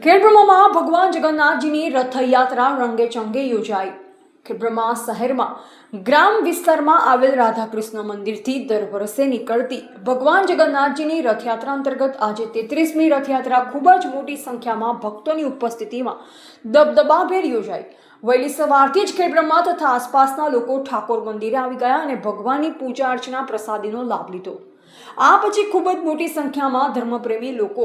ખેડબ્રહ્મામાં ભગવાન જગન્નાથજીની રથયાત્રા રંગેચંગે યોજાઈ। ખેડબ્રહ્મા શહેરમાં ગ્રામ વિસ્તારમાં આવેલ રાધાકૃષ્ણ મંદિરથી દર વર્ષે નીકળતી ભગવાન જગન્નાથજીની રથયાત્રા અંતર્ગત આજે 33મી રથયાત્રા ખૂબ જ મોટી સંખ્યામાં ભક્તોની ઉપસ્થિતિમાં દબદબાભેર યોજાઈ। વહેલી સવારથી જ ખેડબ્રહ્મા તથા આસપાસના લોકો ઠાકોર મંદિરે આવી ગયા અને ભગવાનની પૂજા અર્ચના પ્રસાદીનો લાભ લીધો। આ પછી ખૂબ જ મોટી સંખ્યામાં ધર્મપ્રેમી લોકો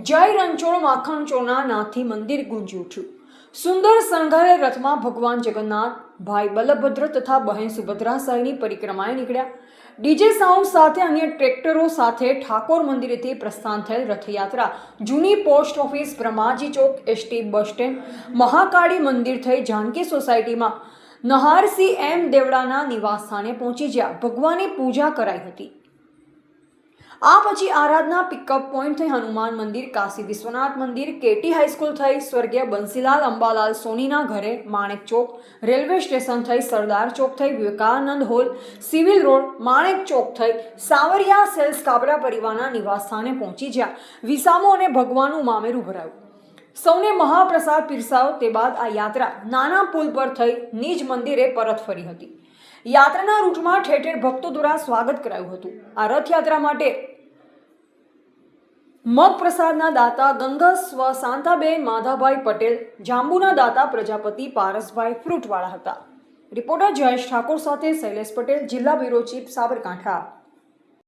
જય રણછોડ માખણ ચોરના નાથથી મંદિર ગુંજી ઉઠ્યું। સુંદર શણગારેલ રથમાં ભગવાન જગન્નાથ, ભાઈ બલભદ્ર તથા બહેન સુભદ્રા સહિતની પરિક્રમાએ નીકળ્યા। ડીજે સાઉન્ડ સાથે અન્ય ટ્રેક્ટરો સાથે ઠાકોર મંદિરેથી પ્રસ્થાન થયેલ રથયાત્રા જૂની પોસ્ટ ઓફિસ, બ્રહ્માજી ચોક, એસટી બસ સ્ટેન્ડ, મહાકાળી મંદિર થઈ જાનકી સોસાયટીમાં નહારસિંહ એમ દેવડાના નિવાસ સ્થાને પહોંચી જ્યાં ભગવાનની પૂજા કરાઈ હતી। આ પછી આરાધના પિકઅપ પોઈન્ટ થઈ હનુમાન મંદિર, કાશી વિશ્વનાથ મંદિર, કેટી હાઈસ્કૂલ થઈ સ્વર્ગીય બંસીલાલ અંબાલાલ સોનીના ઘરે, માણેક ચોક, રેલવે સ્ટેશન થઈ સરદાર ચોક થઈ Vivekananda hall, civil road, Manek Chowk થઈ સાવરિયા સેલ્સ કાબરા પરિવારના નિવાસ સ્થાને પહોંચી જ્યાં વિસામો અને ભગવાનનું મામેરું ભરાયું। સૌને મહાપ્રસાદ પીરસાયો તે બાદ આ યાત્રા નાના પુલ પર થઈ નિજ મંદિરે પરત ફરી હતી। યાત્રાના રૂટમાં ઠેર ઠેર ભક્તો દ્વારા સ્વાગત કરાયું હતું। આ રથયાત્રા માટે મગ પ્રસાદના દાતા ગંગા શાંતાબેન માધાભાઈ પટેલ, જાંબુના દાતા પ્રજાપતિ પારસભાઈ ફ્રૂટવાળા હતા। રિપોર્ટર જયેશ ઠાકોર સાથે શૈલેષ પટેલ, જિલ્લા બ્યુરો ચીફ, સાબરકાંઠા।